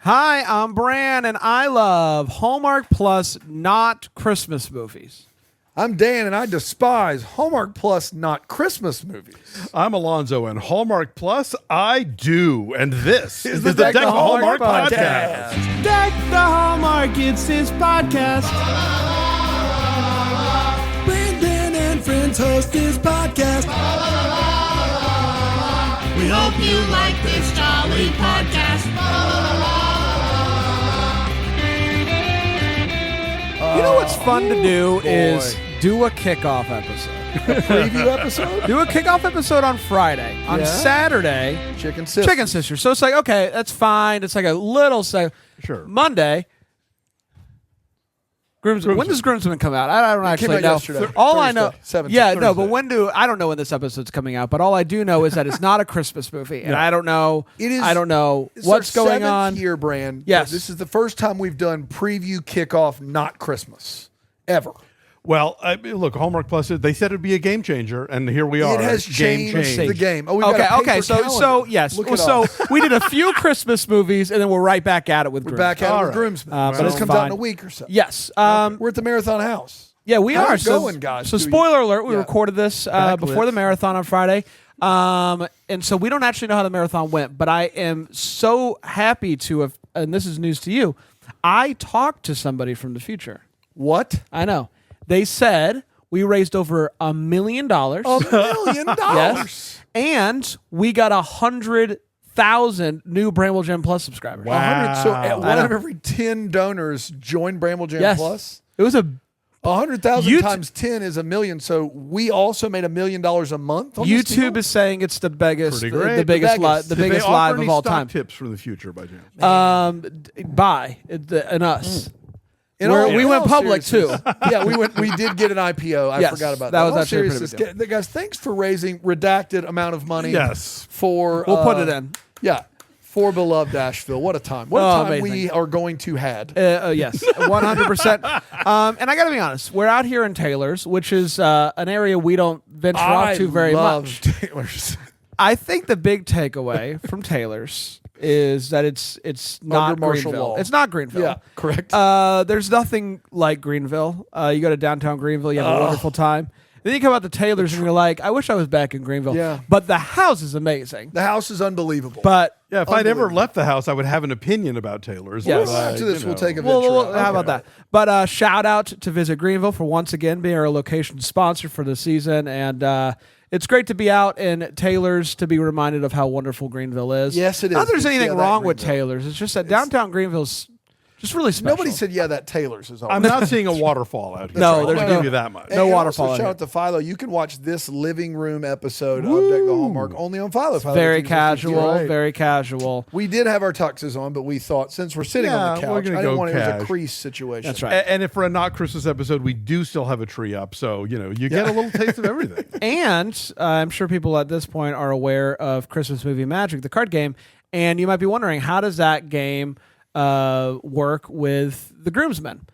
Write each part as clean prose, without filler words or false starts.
Hi, I'm Bran, and I love Hallmark Plus not Christmas movies. I'm Dan, and I despise Hallmark Plus not Christmas movies. I'm Alonso, and Hallmark Plus I do. And this is the Deck Deck the the Hallmark Hallmark Podcast. Deck the Hallmark, it's his podcast. Brandon and friends host this podcast. We hope you like this jolly podcast. You know what's fun to do is do a kickoff episode. Preview episode? Do a kickoff episode on Friday. On Yeah. Saturday, Chicken Sisters. Chicken Sisters. So it's like, okay, that's fine. It's like a little Sure. Monday. Groomsmen. When does Groomsmen come out? I don't actually out know. yesterday. All I Thursday, know, 17th. yeah, no, Thursday. but I don't know when this episode's coming out. But all I do know is that it's not a Christmas movie, and I don't know. It is. I don't know It's what's our going seventh on. year, Brand. Yes. This is the first time we've done preview kickoff not Christmas ever. Well, look, Hallmark Plus, they said it'd be a game changer, and here we are. It has Game changed change. the game. Oh, we've got a Okay. paper So calendar. yes. Look it So up. we did a few Christmas movies, and then we're right back at it with. We're back at it All with right. Groomsmen. But So it's it comes out fine. in a week or so. Yes. We're at the Marathon House. Yeah, we How's are. it So, going, guys? So Do we- spoiler alert, we Yeah. recorded this before the marathon on Friday. And so we don't actually know how the marathon went, but I am so happy to have, and this is news to you, I talked to somebody from the future. What? I know. They said we raised over $1 million. $1 million. Yes. And we got 100,000 new Bramble Gem Plus subscribers. Wow. 100, so I one know. of every 10 donors joined Bramble Jam Yes. Plus. It was a 100,000 YouTube- times 10 is $1 million. So we also made $1 million a month. On this YouTube deal? is saying it's the biggest, Pretty great. the biggest, Vegas. the Did biggest they live offer of any all stock time. tips for the future, by chance? Buy and us. In We're- all- we in went all public, seriousness- too. Yeah, we did get an IPO. I Yes, forgot about that that. was In all actually a pretty seriousness, big guys, thanks for raising redacted amount of money. Yes. For We'll put it in. Yeah, for beloved Asheville. What a time! What a Oh, time we amazing. are going to had. Yes, 100%. And I got to be honest, we're out here in Taylor's, which is an area we don't venture off to very love much. Taylor's. I think the big takeaway from Taylor's is that it's not Under martial Greenville. law. It's not Greenville. Yeah, correct. There's nothing like Greenville. You go to downtown Greenville, you have a wonderful time. Then you come out to Taylor's and you're like, I wish I was back in Greenville. Yeah. But the house is amazing. The house is unbelievable. But Yeah, if I'd ever Unbelievable. left the house, I would have an opinion about Taylor's. Yes. but, after this, you we'll know. take a venture. Well, out. how about that? But shout out to Visit Greenville for once again being our location sponsor for the season. And it's great to be out in Taylor's to be reminded of how wonderful Greenville is. Yes, it Not is. that there's It's- anything yeah, that wrong with Greenville. Taylor's. It's just that downtown Greenville's just really special. Nobody said, yeah, that Taylor's is all. I'm not seeing a waterfall out here. No, I'll there's give no- you that much. no And waterfall Also, in shout here. out to Philo. You can watch this living room episode of Deck the Hallmark only on Philo. Philo Very TV. casual, Right. very casual. We did have our tuxes on, but we thought since we're sitting on Yeah, the we're couch, gonna I didn't go want it as a cash. crease situation. That's right. And if for a not Christmas episode, we do still have a tree up, so you get a little taste of everything. And I'm sure people at this point are aware of Christmas Movie Magic, the card game. And you might be wondering, how does that game work with the Groomsmen?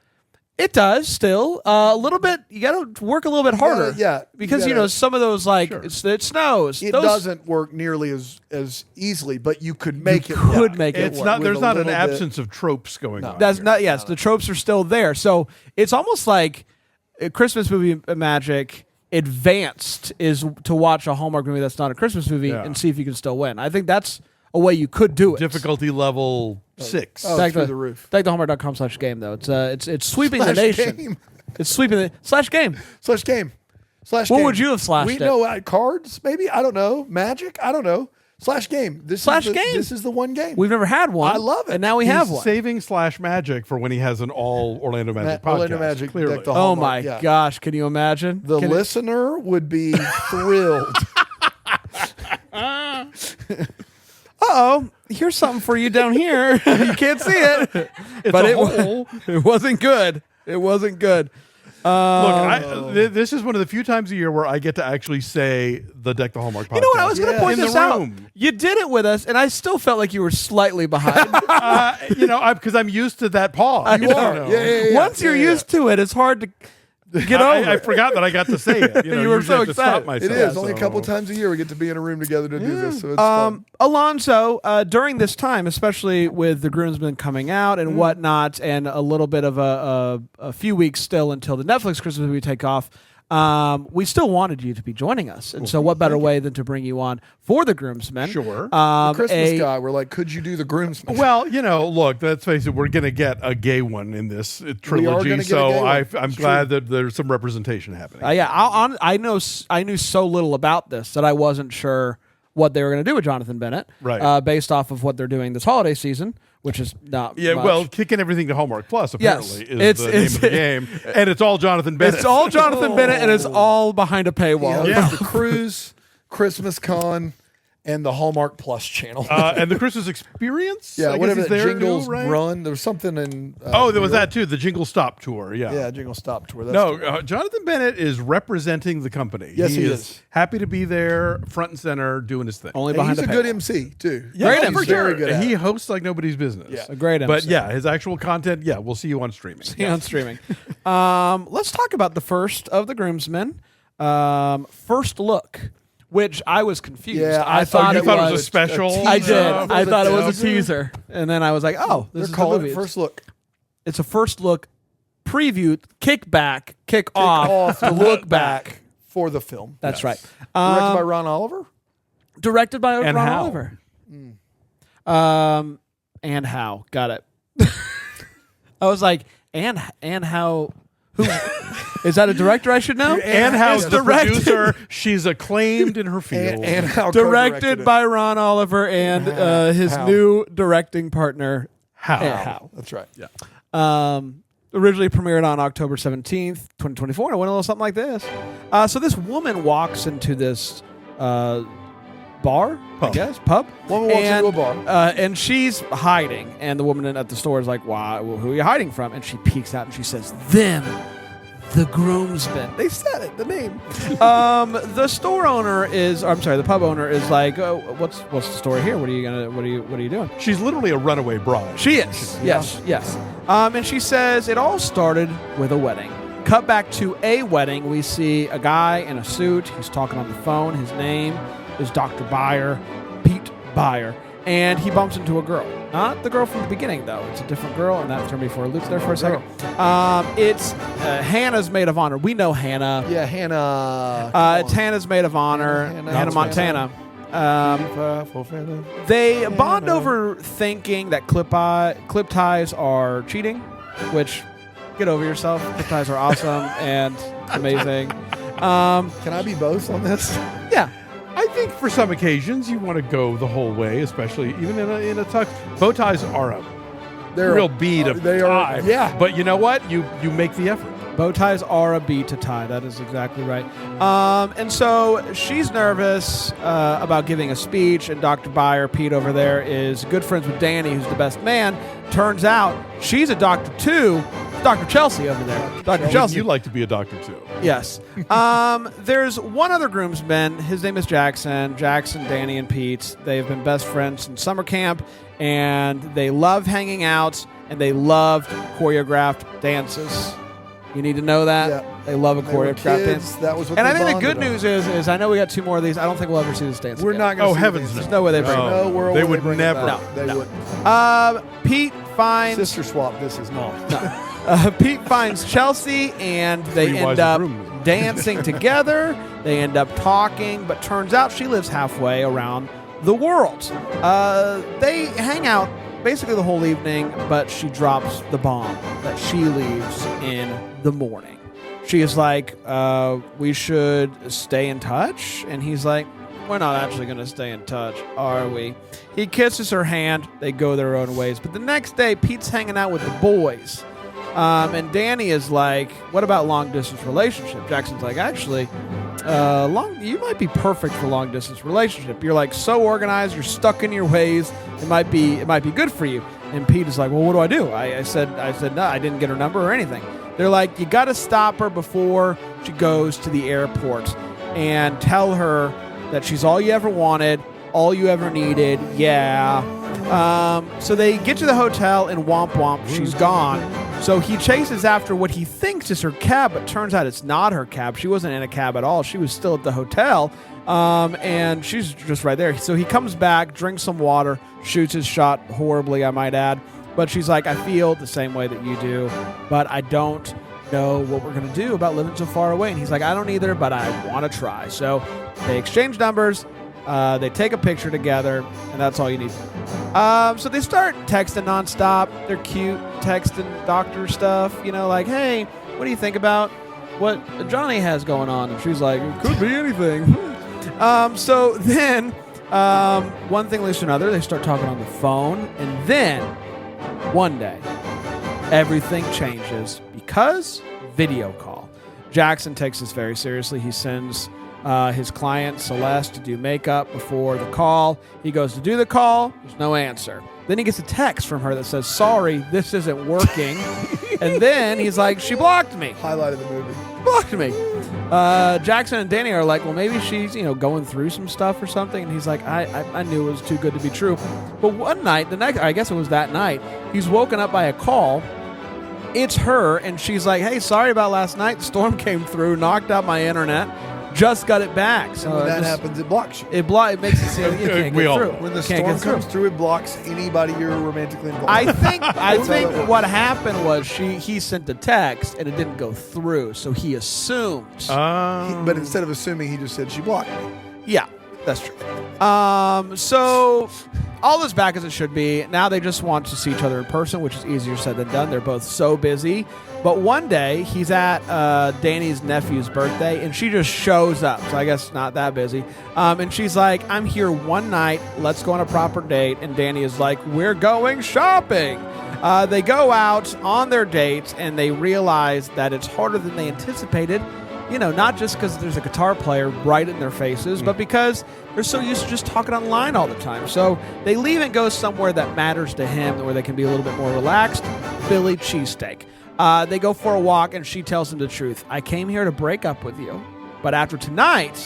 It does still a little bit. You got to work a little bit harder, yeah, because you know gotta- some of those it snows. It Those doesn't work nearly as easily, but you could make it. could work. make it It's work. not. with There's a not an little bit- absence of tropes going on. That's here. not. Yes, the tropes are still there. So it's almost like Christmas Movie Magic advanced is to watch a Hallmark movie that's not a Christmas movie Yeah. and see if you can still win. I think that's a way you could do it. Difficulty level 6. Oh, Back through to the roof. Hallmark.com/game though. It's sweeping the Slash nation. game. It's sweeping the /game. Slash game. Slash What game. would you have slashed We it? know cards, maybe. I don't know. Magic. I don't know. Slash game. Slash game. This is the one game. We've never had one. I love it. and now we He's have one. saving /magic for when he has an all Orlando Magic podcast. Orlando Magic, clearly. Deck the Oh Hallmark, my yeah. gosh! Can you imagine? The Can it- listener would be thrilled. Uh-oh, here's something for you down here. You can't see it, but a it hole. it wasn't good. It wasn't good. Look, this is one of the few times a year where I get to actually say the Deck the Hallmark podcast. You know what? I was going to Yeah. point In the this out. room. You did it with us, and I still felt like you were slightly behind. Because I'm used to that pause. You are. Yeah. Once you're used to it, it's hard to Get over I it. forgot that I got to say it. You were usually so I have to stop excited. myself, It is only a so- couple times a year we get to be in a room together to do this. So it's fun. Alonso, during this time, especially with the Groomsmen coming out and whatnot, and a little bit of a few weeks still until the Netflix Christmas movie take off, we still wanted you to be joining us. And so what better way than to bring you on for the Groomsmen? Sure. The Christmas guy, we're like, could you do the Groomsmen? Well, look, let's face it, we're going to get a gay one in this trilogy, gonna get a so gay one. I'm It's glad that there's some representation happening. I knew so little about this that I wasn't sure what they were going to do with Jonathan Bennett, Right. based off of what they're doing this holiday season, which is not Yeah, much. well, kicking everything to Hallmark Plus apparently Yes, is the name of the game, and it's all Jonathan Bennett. It's all Jonathan Bennett, and it's all behind a paywall. Yeah, the cruise, Christmas Con, and the Hallmark Plus channel. And the Christmas Experience. yeah, I guess whatever is that there Jingles too, right? Run. There was something in. Oh, there was New York. that too. The Jingle Stop tour. Yeah. Yeah, Jingle Stop Tour. That's No, cool. Jonathan Bennett is representing the company. Yes, he is. happy to be there, front and center, doing his thing. Only And behind he's a a good paywall. MC too. Great He's MC. very good. At He it. hosts like nobody's business. Yeah. A great But MC. yeah, his actual content, we'll see you on streaming. On streaming. Let's talk about the first of the Groomsmen. First Look, which I was confused. Yeah, I I thought you it thought it was was a special? teaser. I did. I thought it was a teaser. teaser, and then I was like, "Oh, this They're is the calling movie." it First Look. It's a first look preview, kickback, kick off, Off to look back. for the film. That's right. Directed by Ron Oliver. Directed by And Ron how? Oliver. And how? Got it. I was like, and how? Who is that? A director I should know? And how's It's the directed- producer? She's acclaimed in her field. And how Directed co-directed by Ron Oliver and his How. new directing partner. How? How? That's right. Yeah. Originally premiered on October 17th, 2024. And it went a little something like this. So this woman walks into this bar, I guess, pub. Woman walks into a bar. And she's hiding. And the woman at the store is like, "Why? Well, who are you hiding from?" And she peeks out and she says, "Them. The Groomsmen." They said it, the name. The store owner is, the pub owner is like, "Oh, what's the story here? What are you doing?" She's literally a runaway bride. She is. Yes. And she says it all started with a wedding. Cut back to a wedding. We see a guy in a suit. He's talking on the phone. His name is Dr. Pete Byer. And he bumps into a girl. Not the girl from the beginning, though. It's a different girl, and that threw me for a loop there for a second. It's Hannah's Maid of Honor. We know Hannah. Yeah, Hannah. It's Hannah's Maid of Honor, Hannah Montana. They bond over thinking that clip ties are cheating, which, get over yourself. Clip ties are awesome and amazing. Can I be both on this? Yeah. I think for some occasions you want to go the whole way, especially even in a tux. Bow ties are a They're real bead of they tie. are. Yeah. But you know what? You make the effort. Bow ties are a beat to tie. That is exactly right. And so she's nervous about giving a speech, and Dr. Byer, Pete over there, is good friends with Danny, who's the best man. Turns out she's a doctor too. Dr. Chelsea over there. Dr. Chelsea. You'd like to be a doctor too. Yes. There's one other groomsman. His name is Jackson. Jackson, Danny, and Pete. They've been best friends since summer camp, and they love hanging out, and they love choreographed dances. You need to know that. Yeah. They love a They were choreographed kids. dance. That was what And they I think the bonded good on. news is I know we got 2 more of these. I don't think we'll ever see this dance We're again. not going to Oh, see heavens these. no. There's no way they bring No. it. No world They will would bring it never. back. No, They no. wouldn't. Pete finds Sister swap. This is not. Pete finds Chelsea, and they Three end wise up groomsmen. dancing together. They end up talking, but turns out she lives halfway around the world. They hang out basically the whole evening, but she drops the bomb that she leaves in the morning. She is like, we should stay in touch. And he's like, we're not actually going to stay in touch, are we? He kisses her hand. They go their own ways. But the next day, Pete's hanging out with the boys. And Danny is like, what about long-distance relationship? Jackson's like, actually, you might be perfect for long-distance relationship. You're like so organized. You're stuck in your ways. It might be good for you. And Pete is like, well, what do? I said no, I didn't get her number or anything. They're like, you got to stop her before she goes to the airport and tell her that she's all you ever wanted, all you ever needed. Yeah. So they get to the hotel and womp womp, she's gone. So he chases after what he thinks is her cab, but turns out it's not her cab. She wasn't in a cab at all. She was still at the hotel, and she's just right there. So he comes back, drinks some water, shoots his shot horribly, I might add. But she's like, I feel the same way that you do, but I don't know what we're going to do about living so far away. And he's like, I don't either, but I want to try. So they exchange numbers. They take a picture together, and that's all you need. So they start texting nonstop. They're cute, texting doctor stuff. Like, hey, what do you think about what Johnny has going on? And she's like, it could be anything. So then one thing leads to another. They start talking on the phone, and then one day, everything changes because video call. Jackson takes this very seriously. He sends his client Celeste to do makeup before the call. He goes to do the call. There's no answer. Then he gets a text from her that says, sorry, this isn't working. And then he's like, she blocked me. Highlight of the movie. Blocked me. Jackson and Danny are like, well, maybe she's, going through some stuff or something. And he's like, I knew it was too good to be true. But one night, I guess it was that night, he's woken up by a call. It's her, and she's like, hey, sorry about last night. The storm came through, knocked out my internet. Just got it back. So when that happens, it blocks you. It makes it seem you can't get through. When the storm comes through, it blocks anybody you're romantically involved with. I think what happened was he sent the text and it didn't go through, so he assumed. But instead of assuming, he just said she blocked me. Yeah, that's true. So all this back as it should be. Now they just want to see each other in person, which is easier said than done. They're both so busy. But one day, he's at Danny's nephew's birthday, and she just shows up. So I guess not that busy. And she's like, I'm here one night. Let's go on a proper date. And Danny is like, we're going shopping. They go out on their dates, and they realize that it's harder than they anticipated. Not just because there's a guitar player right in their faces, but because they're so used to just talking online all the time. So they leave and go somewhere that matters to him, where they can be a little bit more relaxed. Philly cheesesteak. They go for a walk, and she tells him the truth. I came here to break up with you, but after tonight,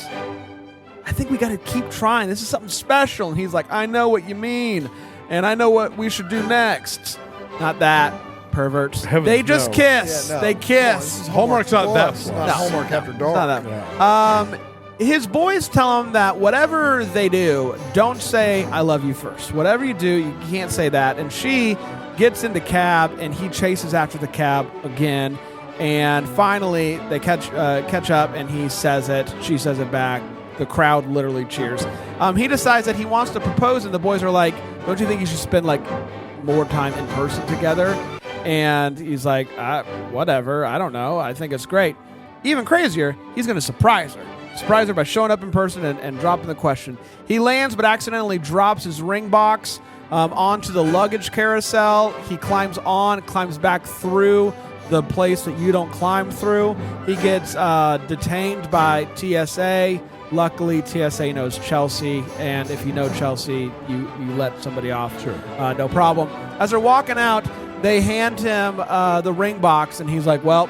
I think we got to keep trying. This is something special. And he's like, I know what you mean, and I know what we should do next. Not that. Perverts. They just kiss. Yeah, no. They kiss. Hallmark's not that. It's not Hallmark After Dark. Not that. His boys tell him that whatever they do, don't say I love you first. Whatever you do, you can't say that. And she gets in the cab, and he chases after the cab again. And finally, they catch up, and he says it. She says it back. The crowd literally cheers. He decides that he wants to propose, and the boys are like, don't you think you should spend more time in person together? And he's like, whatever, I don't know. I think it's great. Even crazier, he's going to surprise her. Surprise her by showing up in person and dropping the question. He lands, but accidentally drops his ring box onto the luggage carousel. He climbs back through the place that you don't climb through. He gets detained by TSA. Luckily, TSA knows Chelsea, and if you know Chelsea, you let somebody off. Sure. No problem. As they're walking out, they hand him the ring box, and he's like, well,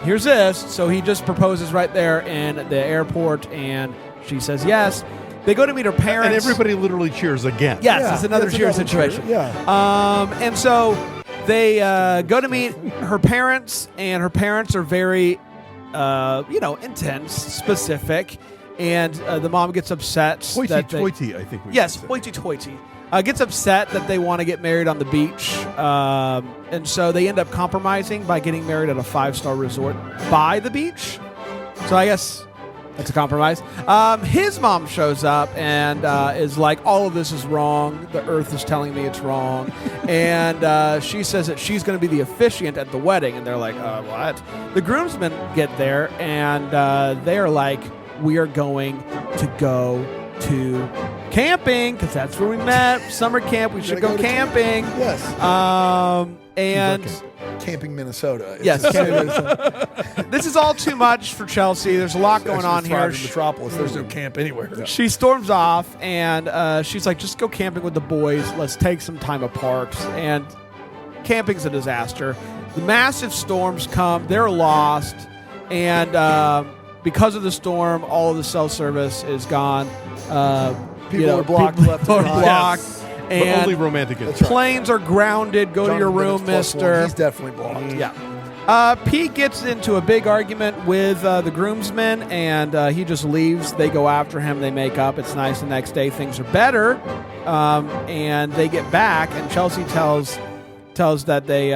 here's this. So he just proposes right there in the airport, and she says yes. They go to meet her parents. And everybody literally cheers again. Yes, it's another cheer situation. And so they go to meet her parents, and her parents are very, intense, specific. And the mom gets upset. Hoity-toity, I think we Yes, should say. hoity-toity. Gets upset that they want to get married on the beach. And so they end up compromising by getting married at a 5-star resort by the beach. So I guess that's a compromise. His mom shows up and is like, all of this is wrong. The earth is telling me it's wrong. And she says that she's going to be the officiant at the wedding. And they're like, what? The groomsmen get there, and they're like, we are going to go to camping because that's where we met. Summer camp. We should go camping. Yes. And Camping Minnesota. Yes. This is all too much for Chelsea. There's a lot going on here. Metropolis. There's no camp anywhere. She storms off, and she's like, just go camping with the boys. Let's take some time apart. And camping's a disaster. The massive storms come. They're lost. And because of the storm, all of the cell service is gone. People are blocked left and right. blocked. And only romantic. planes are grounded. Go to your room, mister. He's definitely blocked. Yeah. Pete gets into a big argument with the groomsmen, and he just leaves. They go after him. They make up. It's nice. The next day, things are better, and they get back, and Chelsea tells that they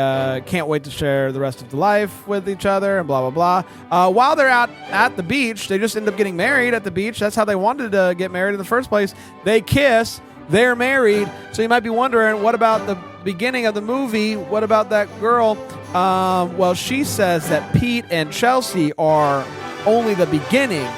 can't wait to share the rest of the life with each other and blah, blah, blah. While they're out at the beach, they just end up getting married at the beach. That's how they wanted to get married in the first place. They kiss. They're married. So you might be wondering, what about the beginning of the movie? What about that girl? Well, she says that Pete and Chelsea are only the beginning.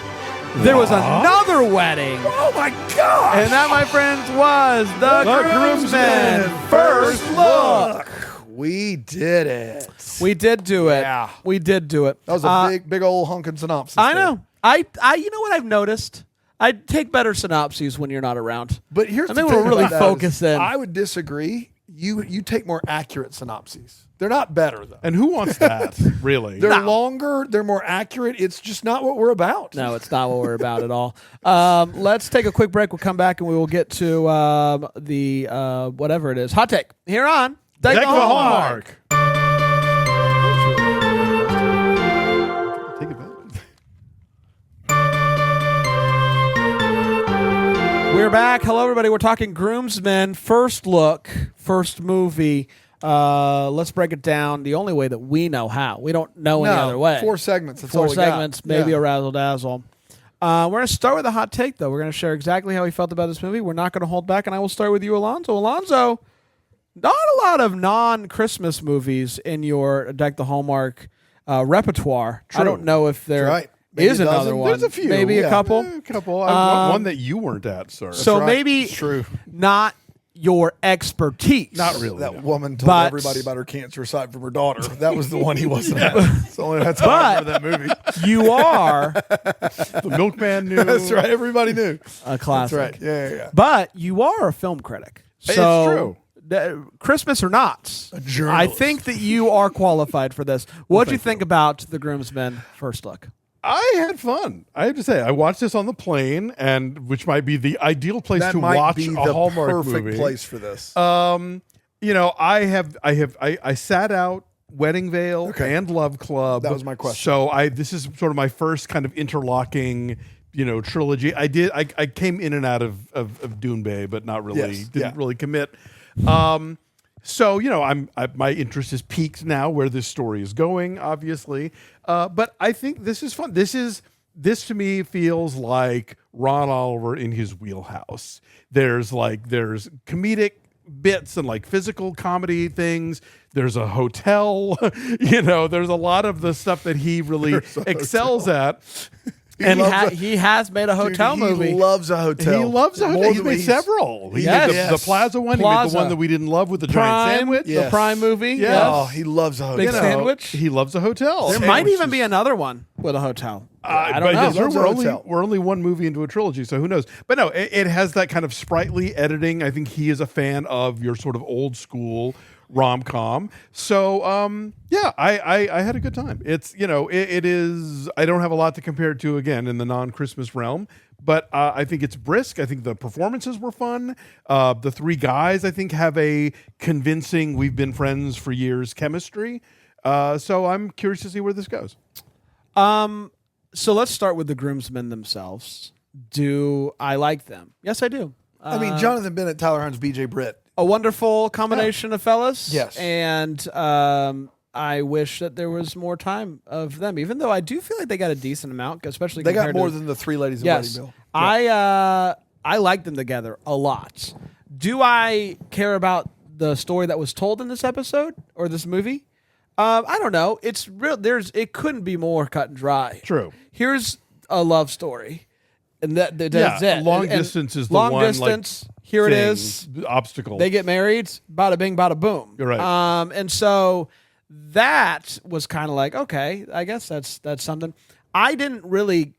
There was another wedding. Oh, my God. And that, my friends, was the Groomsmen First Look. We did it. We did do it. Yeah. We did do it. That was a big old hunkin' synopsis. I know. I you know what I've noticed? I take better synopses when you're not around. But here's I the think thing we'll really about that focus is in. I would disagree. You take more accurate synopses. They're not better, though. And who wants that, really? They're longer. They're more accurate. It's just not what we're about. No, it's not what we're about at all. Let's take a quick break. We'll come back and we will get to the whatever it is. Hot take. Here on Deck the Hallmark. Take it back. We're back. Hello, everybody. We're talking Groomsmen, First Look, first movie. Let's break it down the only way that we know how. We don't know any other way. 4 segments. That's Four all we got. segments, maybe Yeah. a razzle-dazzle. We're going to start with a hot take, though. We're going to share exactly how we felt about this movie. We're not going to hold back, and I will start with you, Alonso. Alonso, not a lot of non-Christmas movies in your Deck the Hallmark repertoire. I don't know if there right. Maybe is a another dozen. one. There's a few. Maybe a couple. A couple. One that you weren't at, sir. So right. maybe It's true. not your expertise. Not really. That no. woman told But- everybody about her cancer aside from her daughter. That was the one he wasn't at. That's how I remember that movie. You are The milkman knew. That's right. Everybody knew. a classic. That's right. Yeah. But you are a film critic. It's So, true. Christmas or not, I journalist. think that you are qualified for this. What do you think about The Groomsmen First Look? I had fun. I have to say, I watched this on the plane, and which might be the ideal place That to might watch be a the Hallmark perfect movie. place for this. You know, I sat out Wedding Veil and Love Club. That was my question. So this is sort of my first kind of interlocking, trilogy. I came in and out of Dune Bay, but not really, Yes. didn't really commit. So, my interest is peaked now where this story is going, obviously. But I think this is fun. This to me feels like Ron Oliver in his wheelhouse. There's comedic bits and like physical comedy things. There's a hotel, there's a lot of the stuff that he really excels at. And he has made a hotel movie. He loves a hotel. He loves a hotel. More He's than made several. He Yes. made the Plaza one. He made the one that we didn't love with the giant sandwich. The Prime movie. Yes. Yes. Oh, he loves a hotel. Big sandwich. He loves a hotel. There might even be another one with a hotel. I don't know. Sure, Loves a hotel. we're only one movie into a trilogy, so who knows? But no, it has that kind of sprightly editing. I think he is a fan of your sort of old school rom-com. So I had a good time. It's it is. I don't have a lot to compare it to again in the non-Christmas realm, but I think it's brisk. I think the performances were fun. The three guys I think have a convincing we've been friends for years chemistry. So I'm curious to see where this goes. So let's start with the groomsmen themselves. Do I like them? Yes, I do. I mean, Jonathan Bennett, Tyler Huns, BJ Britt. A wonderful combination of fellas. Yes. And I wish that there was more time of them, even though I do feel like they got a decent amount, especially They got compared more to, than the three ladies in yes. Wedding Bill. I like them together a lot. Do I care about the story that was told in this episode or this movie? I don't know. It's real. It couldn't be more cut and dry. True. Here's a love story, and that's Yeah, it. long And distance is the long one, like, distance. Here it is. Obstacle. They get married. Bada bing, bada boom. You're right. And so that was kind of like, okay, I guess that's something. I didn't really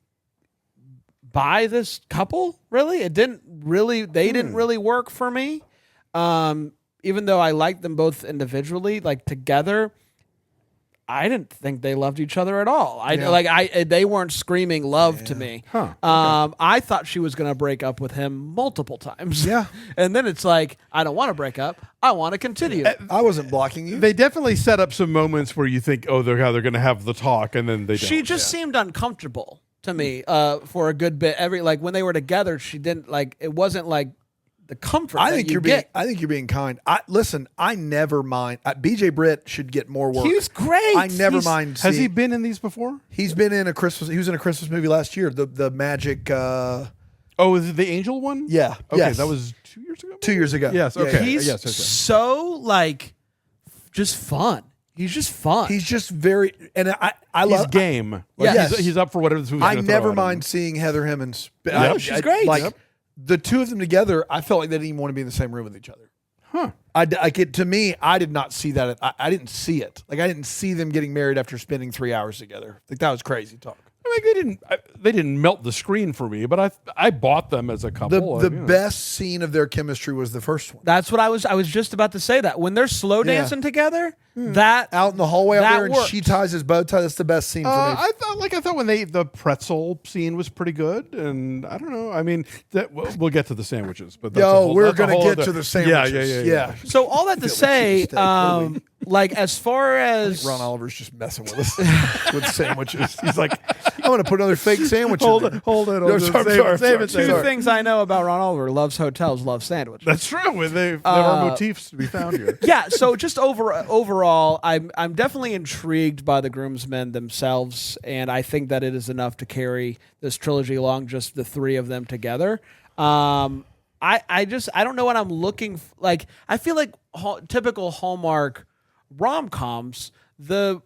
buy this couple. Really, it didn't really. They didn't really work for me. Even though I liked them both individually, like together, I didn't think they loved each other at all. Yeah. They weren't screaming love to me. Huh, I thought she was going to break up with him multiple times. Yeah. And then it's like, I don't want to break up. I want to continue. I wasn't blocking you. They definitely set up some moments where you think, oh, they're going to have the talk, and then they don't. She just seemed uncomfortable to me for a good bit. When they were together, she didn't it wasn't like the comfort. I that think you you're get. being. I think you're being kind. I never mind. BJ Britt should get more work. He was great. I never mind. Has he been in these before? He's been in a Christmas. He was in a Christmas movie last year. The Magic. Oh, is it the Angel one? Yeah. Okay, Yes. that was 2 years ago. 2 years ago. Yes. Yeah, Okay. yeah. He's yes. so just fun. He's just fun. He's just very. And I He's love. game. Like, Yes. he's up for whatever this movie's I gonna throw never at mind him. seeing Heather Hemmons. She's great. Like Yep. the two of them together, I felt like they didn't even want to be in the same room with each other. Huh. To me, I did not see that. I didn't see it. Like I didn't see them getting married after spending 3 hours together. Like that was crazy talk. I mean, they didn't melt the screen for me, but I bought them as a couple. The best scene of their chemistry was the first one. That's what I was just about to say. That when they're slow dancing together, that Out in the hallway out that there, and worked. she ties his bow tie. That's the best scene for me. I thought when the pretzel scene was pretty good, and I don't know. I mean, we'll get to the sandwiches, but that's We're that's a going to whole get other- to the sandwiches. Yeah. So all that to say, cheesesteak. as far as Ron Oliver's just messing with us with sandwiches. He's like, I'm going to put another fake sandwich in Hold there. it. No, No, sorry. two things I know about Ron Oliver: loves hotels, loves sandwiches. That's true. There are motifs to be found here. Yeah, so just overall, I'm definitely intrigued by the Groomsmen themselves, and I think that it is enough to carry this trilogy along, just the three of them together. I don't know what I'm looking like. I feel like typical Hallmark rom-coms, the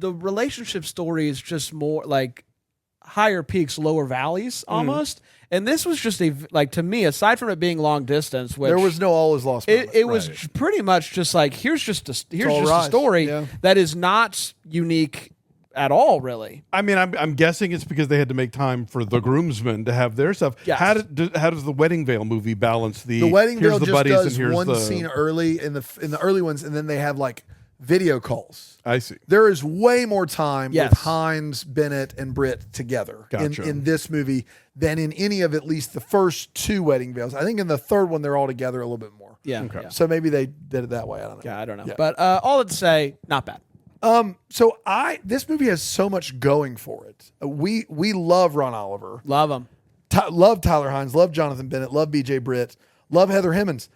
relationship story is just more like higher peaks, lower valleys almost. And this was just to me, aside from it being long distance, which There was no all is lost moment. it was pretty much just like here's just a rise. story Yeah. that is not unique at all, really. I mean, I'm guessing it's because they had to make time for the Groomsmen to have their stuff. Yes. How does the Wedding Veil movie balance The Wedding here's Veil the just buddies does and here's one the scene early in the early ones, and then they have like video calls. I see. There is way more time Yes. with Hines, Bennett, and Britt together Gotcha. in this movie than in any of at least the first two Wedding Veils. I think in the third one they're all together a little bit more. Yeah. Okay. Yeah, So maybe they did it that way. I don't know. yeah I don't know. Yeah. But all to say, not bad. So this movie has so much going for it. We love Ron Oliver. Love them. Love Tyler Hines, love Jonathan Bennett, love BJ Britt, love Heather Hemmons.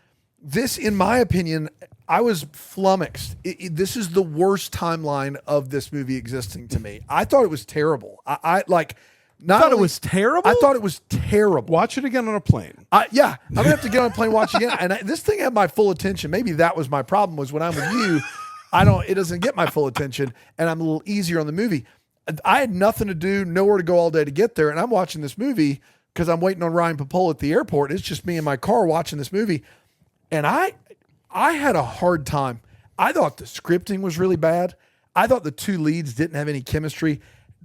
This, in my opinion, I was flummoxed. This is the worst timeline of this movie existing to me. I thought it was terrible. I Thought it was terrible? I thought it was terrible. Watch it again on a plane. Yeah, I'm gonna have to get on a plane, watch again. And this thing had my full attention. Maybe that was my problem. Was when I'm with you, it doesn't get my full attention, and I'm a little easier on the movie. I had nothing to do, nowhere to go all day to get there, and I'm watching this movie because I'm waiting on Ryan Popola at the airport. It's just me in my car watching this movie, and I had a hard time. I thought the scripting was really bad. I thought the two leads didn't have any chemistry.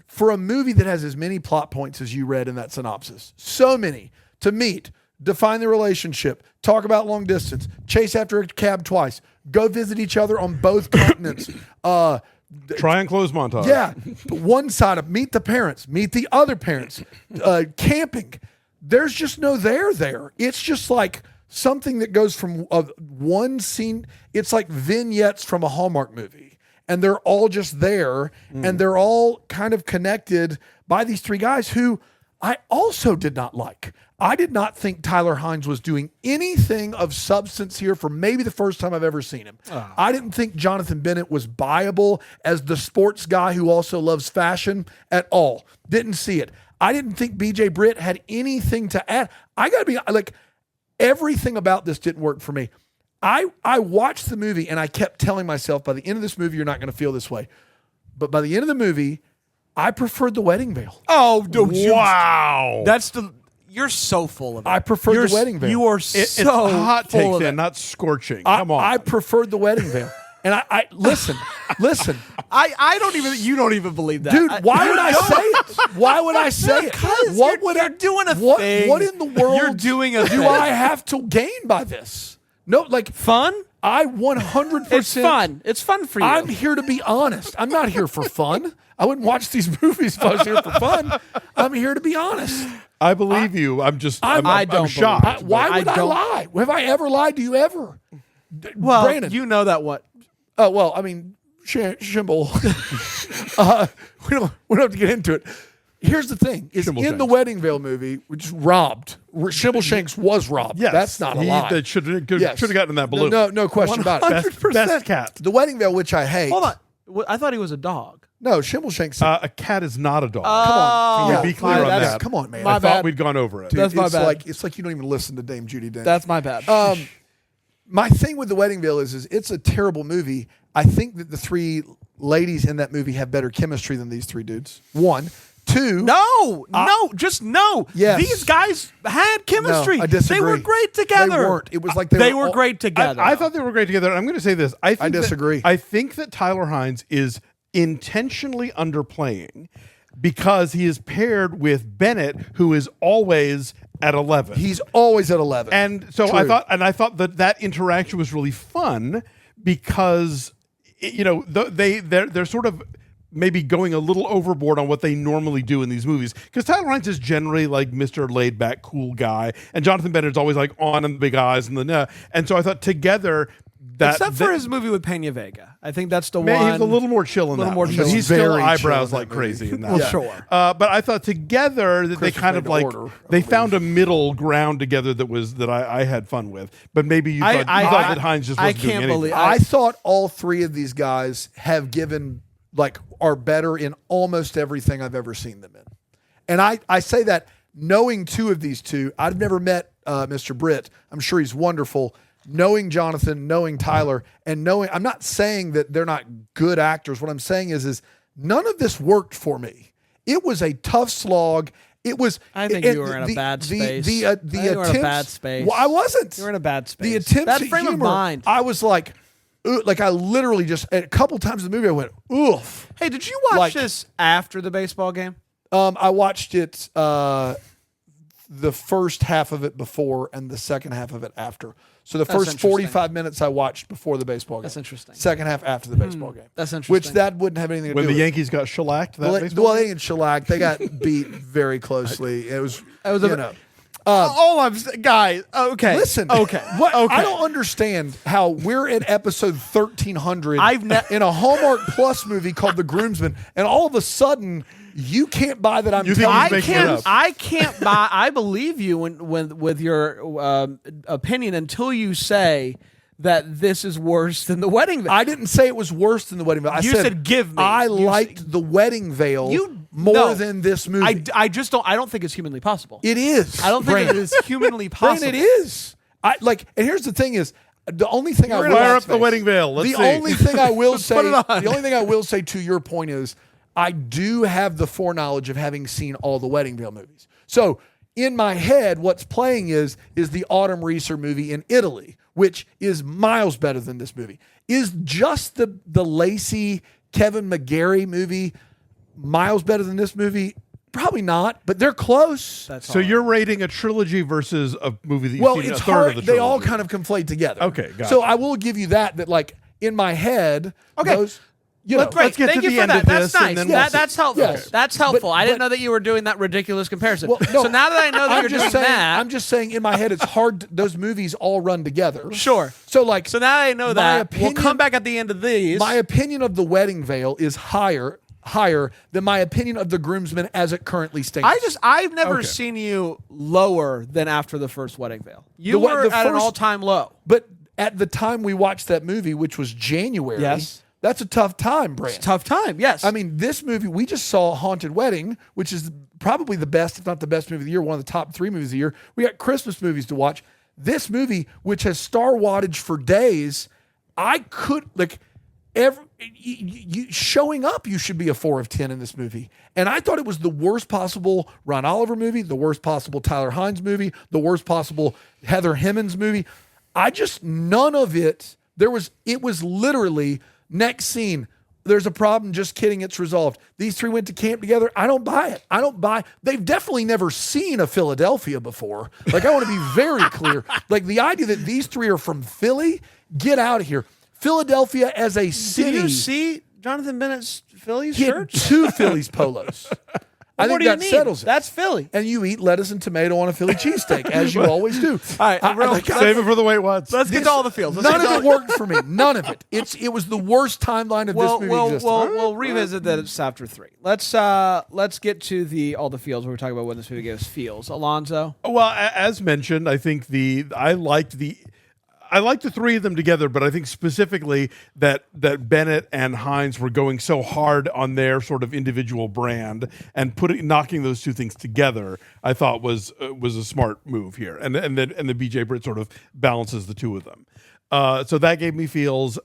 For a movie that has as many plot points as you read in that synopsis, so many to meet, define the relationship, talk about long distance, chase after a cab twice, go visit each other on both continents. Try and close montage. Yeah, one side of meet the parents, meet the other parents, camping. There's just no there. It's just like something that goes from one scene. It's like vignettes from a Hallmark movie. And they're all just there, and they're all kind of connected by these three guys who I also did not like. I did not think Tyler Hines was doing anything of substance here for maybe the first time I've ever seen him. I didn't think Jonathan Bennett was buyable as the sports guy who also loves fashion at all. Didn't see it. I didn't think BJ Britt had anything to add. I got to be like, everything about this didn't work for me. I watched the movie and I kept telling myself, by the end of this movie, you're not going to feel this way. But by the end of the movie, I preferred the Wedding Veil. Oh, Wow. You're so full of it. I preferred the Wedding Veil. You are It's so hot full takes of in, it. not scorching. Come on. I preferred the Wedding Veil. And I listen. I don't even. You don't even believe that, Dude, why would I say it? Why would I say it? Because you're doing a thing. What in the world You're doing a do thing. I have to gain by this? No, like Fun? I 100%. It's fun. It's fun for you. I'm here to be honest. I'm not here for fun. I wouldn't watch these movies if I was here for fun. I'm here to be honest. I believe you. I'm I don't shocked. Why would I lie? Have I ever lied to you ever? well, Brandon. you know that what? Oh, well, I mean, Shimble. we don't have to get into it. Here's the thing: is Shimble in the Wedding Veil movie, which is robbed. Shimble Shanks was robbed. Yes, that's not a lie. That should have gotten in that balloon. No question about it. Best cat. The Wedding Veil, which I hate. Hold on. I thought he was a dog. No, Shimble Shanks. A cat is not a dog. Come on, Can we be clear on that? Come on, man. My I bad. thought we'd gone over it. Dude, That's my bad. It's like you don't even listen to Dame Judi Dench. That's my bad. My thing with The Wedding Veil is it's a terrible movie. I think that the three ladies in that movie have better chemistry than these three dudes. One. Two. No. Just no. Yes. These guys had chemistry. No, I disagree. They were great together. They weren't. It was like they were were all- great together. I thought they were great together. I'm going to say this. I disagree. I think that Tyler Hines is intentionally underplaying because he is paired with Bennett, who is always at 11. He's always at 11. And so True. I thought that interaction was really fun because they're sort of maybe going a little overboard on what they normally do in these movies, because Tyler Hines is generally like Mr. laid back cool guy, and Jonathan Bennett's always like on and the big eyes and so I thought together that except for his movie with Peña Vega, I think that's the man, one. he's a little more chill in little that more one, chill. but he's Very still chill eyebrows in that like movie. crazy in that. Well, Yeah. sure. But I thought together that they Christopher kind of made like order, I they believe. found a middle ground together that I had fun with. But maybe you thought that Hines just wasn't doing can't anything. believe- I thought all three of these guys have given, are better in almost everything I've ever seen them in. And I say that knowing two of these two. I've never met Mr. Britt. I'm sure he's wonderful. Knowing Jonathan, knowing Tyler, and knowing, I'm not saying that they're not good actors. What I'm saying is none of this worked for me. It was a tough slog. It was. I think you were in a bad space. The I think you were in a attempts- bad space. Well, I wasn't. You were in a bad space. The attempts That at frame of humor, mind. I was like I literally just a couple times in the movie I went, oof. Hey, did you watch this after the baseball game? I watched it the first half of it before and the second half of it after. So the first interesting. 45 minutes I watched before the baseball game. That's interesting. Second half after the baseball game. That's Which interesting. that wouldn't have anything to when do the with Yankees got shellacked that Well, baseball they didn't shellac. They got beat very closely. It was Guys. Okay. Listen. Okay. What, Okay. I don't understand how we're at episode 1300 I've in a Hallmark Plus movie called The Groomsmen, and all of a sudden you can't buy that I'm You think telling he's you. making it up? I can't buy. I believe you with your opinion until you say that this is worse than the Wedding Veil. I didn't say it was worse than The Wedding Veil. You said give me. I You liked The Wedding Veil more no. than this movie. I just don't. I don't think it's humanly possible. It is. I don't think Brandon. it is humanly possible. Brandon, it is. And here's the thing is, the only thing I will Fire up the Wedding Veil. Let's the see. only thing I will say, Put it on. the only thing I will say to your point is, I do have the foreknowledge of having seen all the Wedding Veil movies. So in my head, what's playing is the Autumn Reeser movie in Italy, which is miles better than this movie. Is just the Lacey Kevin McGarry movie miles better than this movie? Probably not, but they're close. So you're rating a trilogy versus a movie that you've Well, seen it's a third hard. of the They trilogy. all kind of conflate together. Okay, got So it. I will give you that in my head, Okay. those, Great. Let's get Thank to you the for end that. of That's this, and nice. then we'll see. That's helpful. Yes. That's helpful. I didn't but- know that you were doing that ridiculous comparison. Well, no. So now that I know that I'm you're just doing saying. that, I'm just saying in my head, it's hard. Those movies all run together. sure. So So now that I know my that, opinion- we'll come back at the end of these. my opinion of The Wedding Veil is higher than my opinion of The Groomsmen as it currently stands. I've never Okay. seen you lower than after the first Wedding Veil. You The were at an first- all-time low. But at the time we watched that movie, which was January, Yes. that's a tough time, Brand. Tough time. Yes. I mean, this movie, we just saw Haunted Wedding, which is probably the best, if not the best movie of the year, one of the top 3 movies of the year. We got Christmas movies to watch. This movie, which has star wattage for days, I could, showing up, you should be a 4 of 10 in this movie. And I thought it was the worst possible Ron Oliver movie, the worst possible Tyler Hines movie, the worst possible Heather Hemmons movie. None of it, it was literally next scene. There's a problem. Just kidding. It's resolved. These three went to camp together. I don't buy it. I don't buy. They've definitely never seen a Philadelphia before. Like, I want to be very clear. Like, the idea that these three are from Philly, get out of here. Philadelphia as a city. Did you see Jonathan Bennett's Phillies He had shirt? 2 Phillies polos. I What think do you that need? settles it. That's Philly. And you eat lettuce and tomato on a Philly cheesesteak, as you always do. All right, Save it for the wait what's. let's get to all the fields. None of it worked for me. None of it. It was the worst timeline of this movie existed. We'll revisit that after 3. Let's get to all the fields where we're talking about what this movie gave us feels. Alonso. Well, as mentioned, I think I liked the three of them together, but I think specifically that Bennett and Hines were going so hard on their sort of individual brand and knocking those two things together, I thought was a smart move here, and the BJ Britt sort of balances the two of them. So that gave me feels.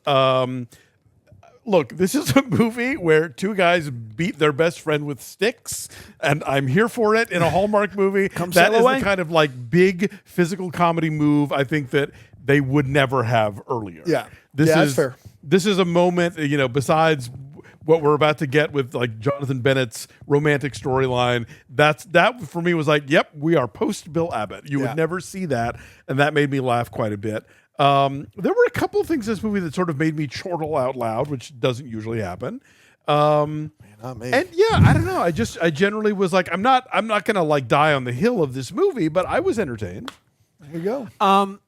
Look, this is a movie where 2 guys beat their best friend with sticks, and I'm here for it in a Hallmark movie. That is the kind of like big physical comedy move I think that they would never have earlier. Yeah. That's fair. This is a moment, besides what we're about to get with like Jonathan Bennett's romantic storyline. That for me was like, yep, we are post Bill Abbott. You would never see that, and that made me laugh quite a bit. There were a couple of things in this movie that sort of made me chortle out loud, which doesn't usually happen. Not me. And I don't know. I generally was like, I'm not gonna like die on the hill of this movie, but I was entertained. There you go.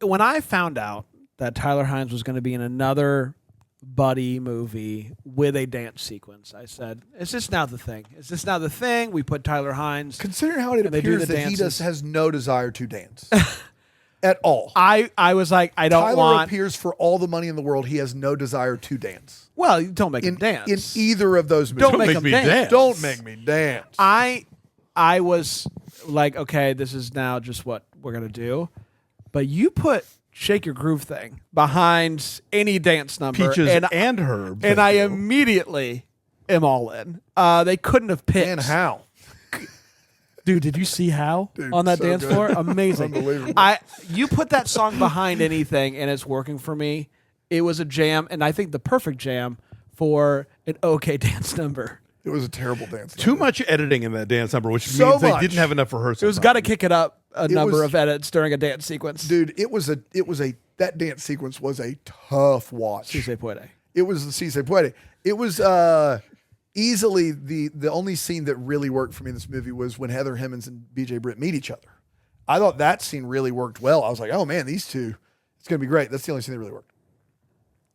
When I found out that Tyler Hines was going to be in another buddy movie with a dance sequence, I said, "Is this now the thing? Is this now the thing?" We put Tyler Hines. Considering how it and they do appears the that he dances. has no desire to dance at all. I was like, I don't Tyler want. appears for all the money in the world. He has no desire to dance. Well, you don't make him In dance. either of those movies. Don't make him me dance. dance. Don't make me dance. I was like, okay, this is now just what we're gonna do. But you put Shake Your Groove thing behind any dance number, Peaches and Herb. I immediately am all in. They couldn't have picked. And how? Dude, did you see Hal on that so dance good. floor? Amazing. Unbelievable. You put that song behind anything, and it's working for me. It was a jam, and I think the perfect jam for an okay dance number. It was a terrible dance. Too much editing in that dance number, which So means they much. didn't have enough rehearsal. It was got to kick it up a number was- of edits during a dance sequence. Dude, that dance sequence was a tough watch. Si se puede. It was the Si Se Puede. It was easily the only scene that really worked for me in this movie was when Heather Hemmings and BJ Britt meet each other. I thought that scene really worked well. I was like, oh man, these two, it's going to be great. That's the only scene that really worked.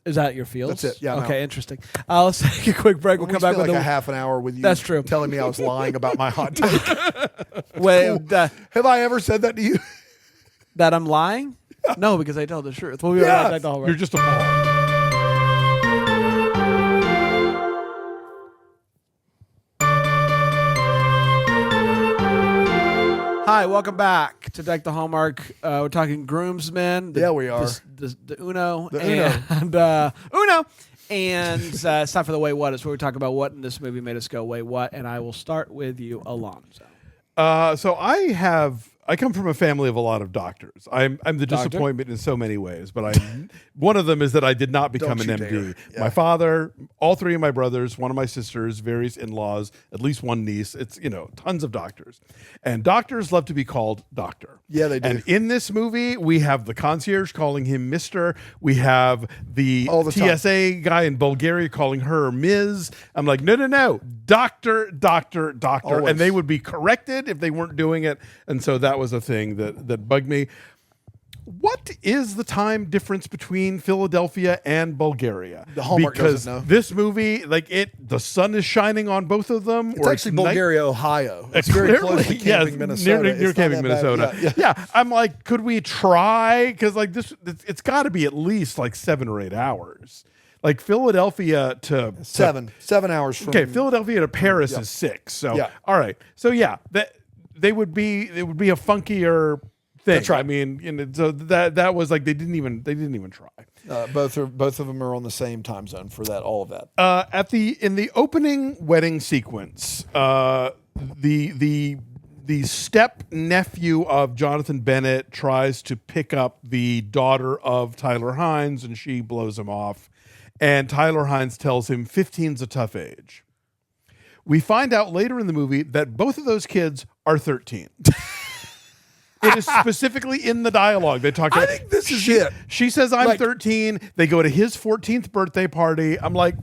Is that your feels? That's it. Yeah, I'm Okay, out. interesting. Let's take a quick break. We'll We come back spent with like a half an hour with you. That's true. Telling me I was lying about my hot take. Have I ever said that to you? that I'm lying. No, because I tell the truth. We'll be right back to Hallmark. You're just a ball. Hi, welcome back to Deck the Hallmark. We're talking Groomsmen. Yeah, we are. The Uno. The Uno. And Uno. And it's time for the Wait What. It's where we talk about what in this movie made us go, wait, what? And I will start with you, Alonso. So I come from a family of a lot of doctors. I'm the disappointment in so many ways, but one of them is that I did not become Don't an you MD. dare. Yeah. My father, all 3 of my brothers, one of my sisters, various in-laws, at least one niece. It's tons of doctors, and doctors love to be called doctor. Yeah, they do. And in this movie, we have the concierge calling him Mister. We have the All the time. TSA guy in Bulgaria calling her Ms. I'm like, no, doctor, Always. and they would be corrected if they weren't doing it. And so that was a thing that bugged me. What is the time difference between Philadelphia and Bulgaria? The Hallmark because doesn't know. this movie, the sun is shining on both of them. It's actually night- Bulgaria, Ohio. It's very close to Clearly, Camping, yes, Minnesota. Near It's not Camping, that bad. Minnesota. Yeah. I'm like, could we try? Because like it's got to be at least like 7 or 8 hours. Like Philadelphia to 7 hours from. Okay, Philadelphia to Paris is 6. So Yeah. all right. So yeah, it would be a funkier thing. That's right. I mean, so that was like they didn't even try. Both of them are on the same time zone for that. All of that. In the opening wedding sequence, the step nephew of Jonathan Bennett tries to pick up the daughter of Tyler Hines, and she blows him off. And Tyler Hines tells him 15's a tough age. We find out later in the movie that both of those kids are 13. It is specifically in the dialogue. They talk. I think this is it. She says, "I'm Like- 13." They go to his 14th birthday party. I'm like,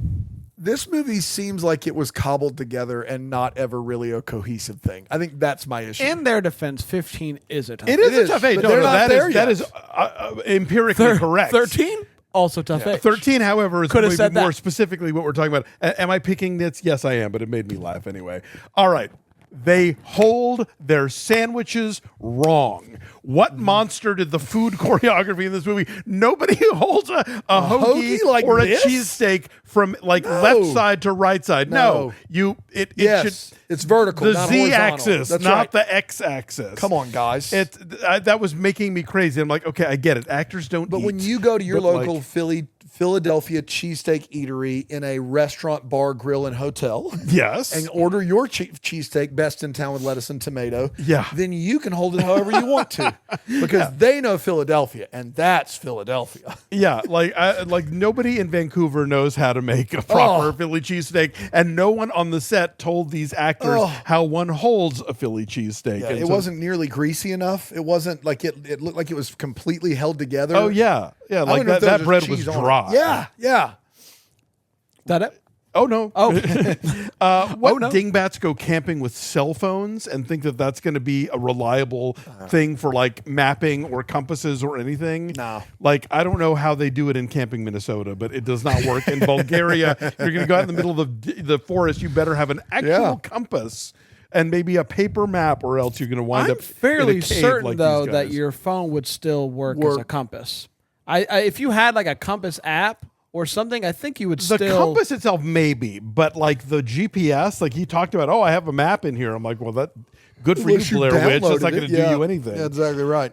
This movie seems like it was cobbled together and not ever really a cohesive thing. I think that's my issue. In their defense, 15 is a tough it is is, a tough age. but No, they're no, not that there is that yet. is empirically correct. 13 also tough age. 13, however, is Coulda maybe said that. more specifically what we're talking about. Am I picking nits? Yes, I am, but it made me laugh anyway. All right. They hold their sandwiches wrong. What monster did the food choreography in this movie? Nobody holds a hoagie hoagie like or this? a cheesesteak from like No. left side to right side. No, it Yes, should it's vertical, the not Z horizontal. axis, That's not right. the X axis. Come on, guys. That was making me crazy. I'm like, okay, I get it. Actors don't. But eat, when you go to your but, local like, Philadelphia cheesesteak eatery in a restaurant, bar, grill, and hotel, yes, and order your cheesesteak best in town with lettuce and tomato, Yeah. then you can hold it however you want to, because they know Philadelphia, and that's Philadelphia. yeah, like nobody in Vancouver knows how to make a proper Philly cheesesteak, and no one on the set told these actors how one holds a Philly cheesesteak. Yeah, And it so- wasn't nearly greasy enough. It wasn't like it looked like it was completely held together. Oh yeah, I like don't know if there that was bread cheese was on it. dry. Yeah. That it? Oh no. Oh, What no. dingbats go camping with cell phones and think that that's going to be a reliable thing for like mapping or compasses or anything? No. Like I don't know how they do it in camping Minnesota, but it does not work in Bulgaria. You're going to go out in the middle of the forest. You better have an actual Yeah. compass and maybe a paper map, or else you're going to wind I'm up fairly in a cave certain like though these that guys. your phone would still work as a compass. I if you had like a compass app or something, I think you would The still. compass itself, maybe, but like the GPS, like he talked about, I have a map in here. I'm like, well, that good for Unless you, Blair Witch. That's not downloaded going it. to do you anything. Yeah, exactly right.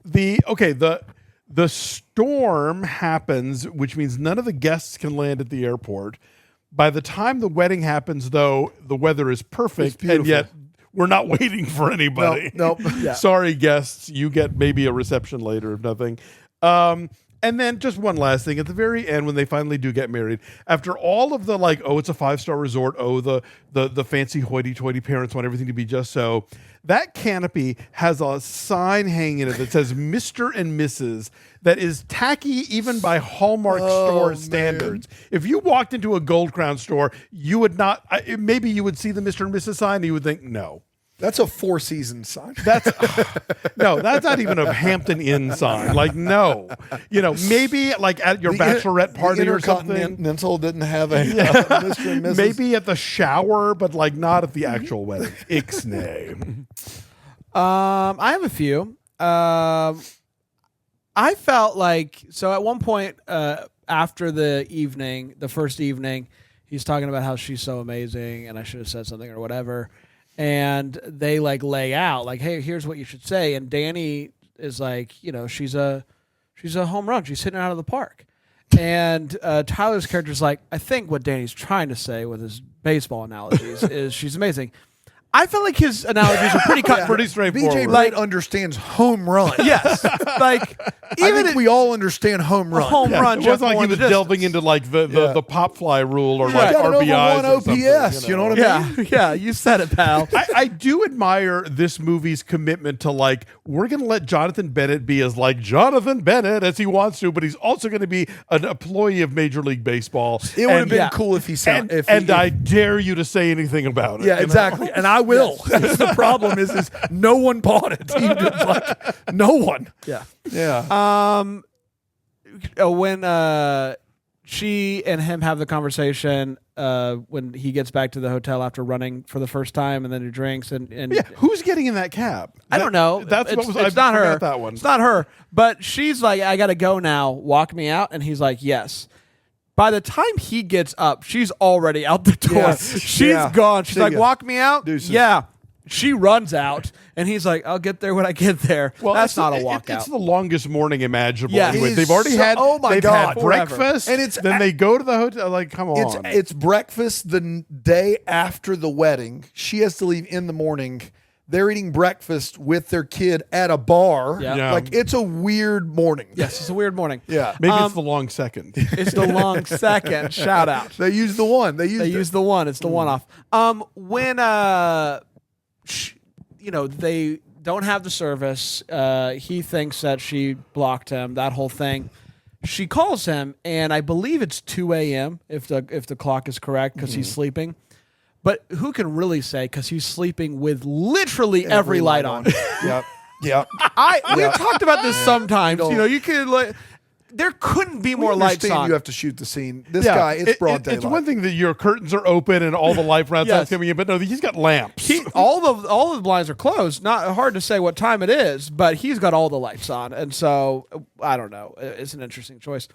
The storm happens, which means none of the guests can land at the airport. By the time the wedding happens, though, the weather is perfect, and beautiful. yet we're not waiting for anybody. Nope. Yeah. Sorry, guests. You get maybe a reception later, if nothing. And then just one last thing at the very end, when they finally do get married, after all of the like, oh, it's a 5-star resort, oh, the fancy hoity-toity parents want everything to be just so. That canopy has a sign hanging in it that says Mr. and Mrs. that is tacky even by Hallmark store man. standards. If you walked into a Gold Crown store, you would not. Maybe you would see the Mr. and Mrs. sign, and you would think, no. That's a 4 Seasons sign. That's no, that's not even a Hampton Inn sign. Like, no, maybe like at your bachelorette party or something. Intercontinental didn't have a Mr. and Mrs. Maybe at the shower, but like not at the actual wedding. Ixnay. I have a few. I felt like at one point after the first evening, he's talking about how she's so amazing and I should have said something or whatever. And they like lay out like, hey, here's what you should say. And Danny is like, she's a home run. She's hitting it out of the park. And Tyler's character's like, I think what Danny's trying to say with his baseball analogies is she's amazing. I felt like his analogies are pretty straightforward. BJ Bright understands home run. Yes, like I even think we all understand home run. home run. It Jeff wasn't like he Moore in was the delving distance. into like the pop fly rule or He's like got an over RBIs 1 or something, OPS. You know what I mean? Yeah, you said it, pal. I do admire this movie's commitment to like, we're going to let Jonathan Bennett be as like Jonathan Bennett as he wants to, but he's also going to be an employee of Major League Baseball. It would have been yeah. cool if he sounded. And I dare you to say anything about it. Yeah, you know? exactly. And I will. The problem is no one bought it. He just, like, no one. Yeah. Yeah. When she and him have the conversation when he gets back to the hotel after running for the first time, and then he drinks and Yeah, who's getting in that cab? I don't know. That's what was. It's I not her. forgot that one. It's not her. But she's like, I gotta go now. Walk me out. And he's like, yes. By the time he gets up, she's already out the door. Yes. She's Yeah. gone. She's See like, ya. walk me out. Deuces. Yeah. She runs out, and he's like, I'll get there when I get there. That's not a walkout. It's the longest morning imaginable. Yeah. anyway. It is They've already so- had. oh my they've God. had Forever. breakfast, And it's then they go to the hotel. Like, come on. It's breakfast the day after the wedding. She has to leave in the morning. They're eating breakfast with their kid at a bar. Yeah. Yeah. Like, it's a weird morning. Yes, it's a weird morning. Yeah. Maybe it's the long second. It's the long second. Shout out. They use the one. They Use the one. It's the one off. When they don't have the service, he thinks that she blocked him. That whole thing. She calls him, and I believe it's 2 a.m. if the clock is correct because he's sleeping. But who can really say because he's sleeping with literally every light on? Yep. Yep. We've talked about this sometimes. You can there couldn't be more lights on. You have to shoot the scene. This guy, it's broad daylight. It's one thing that your curtains are open and all the light from outside's Yes. coming in, but no, he's got lamps. All the blinds are closed. Not hard to say what time it is, but he's got all the lights on, and so I don't know. It's an interesting choice.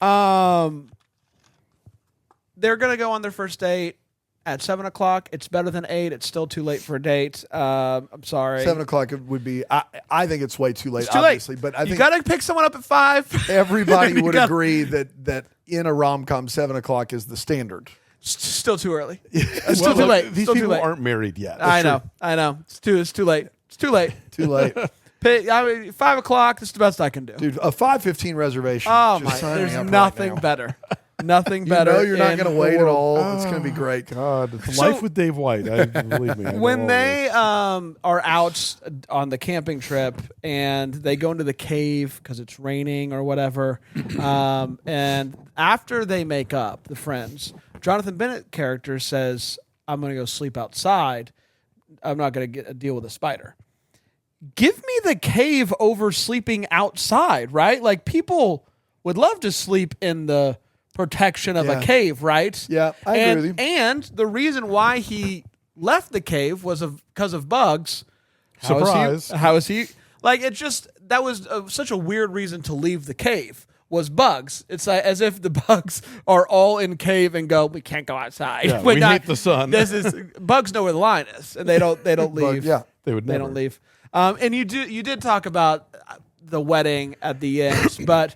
They're gonna go on their first date at 7:00. It's better than 8. It's still too late for a date. I'm sorry. 7:00 would be. I think it's way too late. It's too obviously, late. But I you think gotta pick someone up at 5. everybody would agree that in a rom-com 7:00 is the standard. Still too early. Well, Still too look, late. These Still too people late. aren't married yet. I know. It's too late. It's too late. Too late, 5:00. That's the best I can do. dude. A 5:15 reservation. Oh Just my! sign me There's up right nothing now. better. Nothing You better. know you're not in going to the wait at world. all. It's going to be great. God, it's So- life with Dave White. Believe me. I know When all they this. are out on the camping trip and they go into the cave because it's raining or whatever, and after they make up, the friends, Jonathan Bennett character says, "I'm going to go sleep outside. I'm not going to deal with a spider." Give me the cave over sleeping outside, right? Like people would love to sleep in the protection of a Yeah. cave, right? Yeah, I agree with you. And the reason why he left the cave was because of bugs. Surprise. How is he? Like it just that was such a weird reason to leave the cave was bugs. It's like, as if the bugs are all in cave and go. We can't go outside. Yeah, We're we hate the sun. This is bugs know where the line is, and they don't leave. yeah. They would They never. don't leave. And you did talk about the wedding at the end, but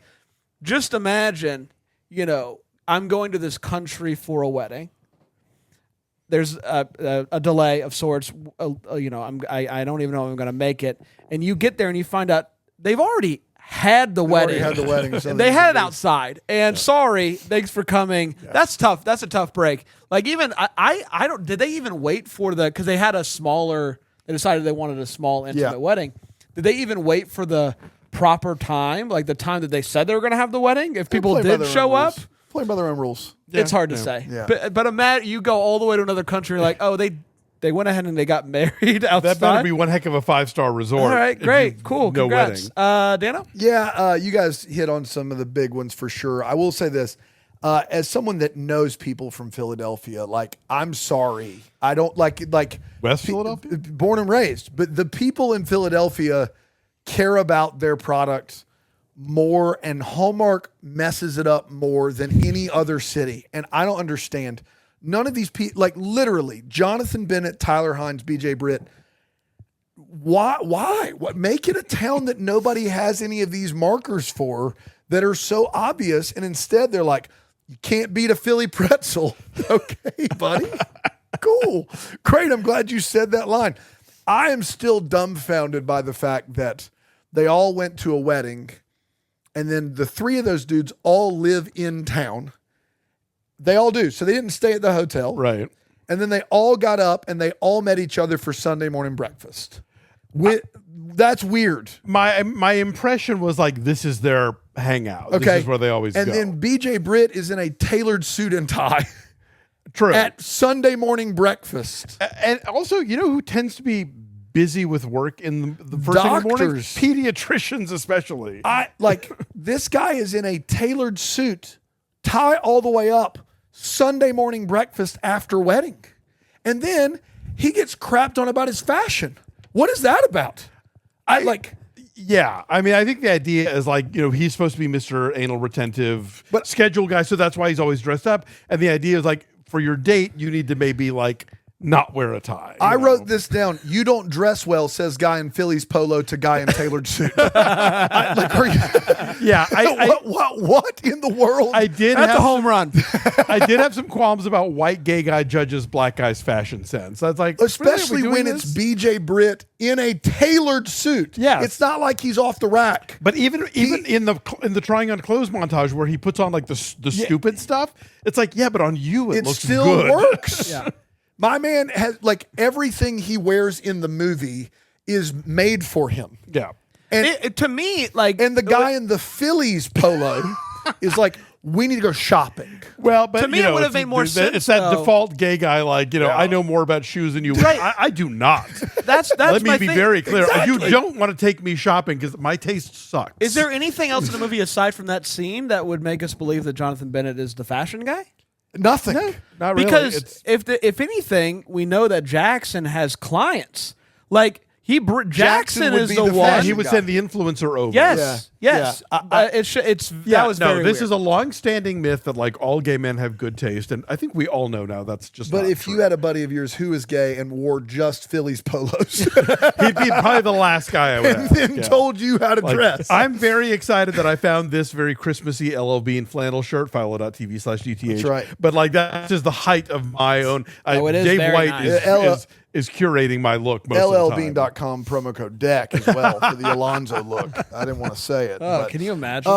just imagine, I'm going to this country for a wedding. There's a delay of sorts. I don't even know if I'm going to make it. And you get there and you find out they've already had the wedding. Already had the wedding. so They had it outside. And sorry, thanks for coming. Yeah. That's tough. That's a tough break. Like even I don't. Did they even wait for because they had a smaller? They decided they wanted a small intimate wedding. Did they even wait for the proper time, like the time that they said they were going to have the wedding? If people did show up, playing by their own rules. it's hard to say. Yeah. But imagine you go all the way to another country, like, oh, they went ahead and they got married outside. That better be one heck of a 5-star resort. All right, great, cool, No congrats. wedding. Dano? Yeah, you guys hit on some of the big ones for sure. I will say this. As someone that knows people from Philadelphia, like, I'm sorry. I don't like West Philadelphia? born and raised, but the people in Philadelphia care about their product more, and Hallmark messes it up more than any other city. And I don't understand. None of these people, like literally, Jonathan Bennett, Tyler Hines, BJ Britt. Why? What? Make it a town that nobody has any of these markers for that are so obvious, and instead they're like, you can't beat a Philly pretzel. Okay, buddy. Cool. Great. I'm glad you said that line. I am still dumbfounded by the fact that they all went to a wedding and then the 3 of those dudes all live in town. They all do. So they didn't stay at the hotel. Right. And then they all got up and they all met each other for Sunday morning breakfast. That's weird. My impression was like this is their hangout. Okay. This is where they always and go. then BJ Britt is in a tailored suit and tie True. at Sunday morning breakfast. And also, who tends to be busy with work in the first thing in the morning? Doctors. Pediatricians especially. This guy is in a tailored suit, tie all the way up, Sunday morning breakfast after wedding. And then he gets crapped on about his fashion. What is that about? Yeah, I mean, I think the idea is he's supposed to be Mr. Anal Retentive schedule guy, so that's why he's always dressed up. And the idea is for your date, you need to maybe not wear a tie. I wrote this down. You don't dress well, says guy in Philly's polo to guy in tailored suit. Yeah, What in the world? I did That's have a home run. I did have some qualms about white gay guy judges black guy's fashion sense. That's like, Especially really, are we when doing it's this? BJ Britt in a tailored suit. Yes. It's not like he's off the rack. But even in the trying on clothes montage where he puts on like the stupid stuff, it's like, yeah, but on you it looks still good. works. Yeah. My man has like everything he wears in the movie is made for him. Yeah. And To me, like, and the guy in the Phillies polo is like, we need to go shopping. Well, but To me, you know, it would have it's- made more it's sense, that though. default gay guy, like, you know, I know more about shoes than you. Right. I do not. that's Let me my be thing. very clear. Exactly. You don't want to take me shopping because my taste sucks. Is there anything else in the movie aside from that scene that would make us believe that Jonathan Bennett is the fashion guy? Nothing. No, not really. Because It's- if anything, we know that Jackson has clients. Like Jackson would is be the the one. yeah, fashion he would guy. send the influencer over. Yes, Yeah. yes. Yeah. That was very this weird. is a long-standing myth that like all gay men have good taste, and I think we all know now that's just. But not if true. you had a buddy of yours who is gay and wore just Phillies polos he'd be probably the last guy I would and ask. then yeah. told you how to Like, dress. I'm very excited that I found this very Christmassy LL Bean flannel shirt, philo.tv/DTH. That's right. But like that's just the height of my own. it is Dave very White nice. is curating my look most of the time. LLbean.com promo code DECK as well for the Alonso look. I didn't want to say it. Oh, but, can you imagine?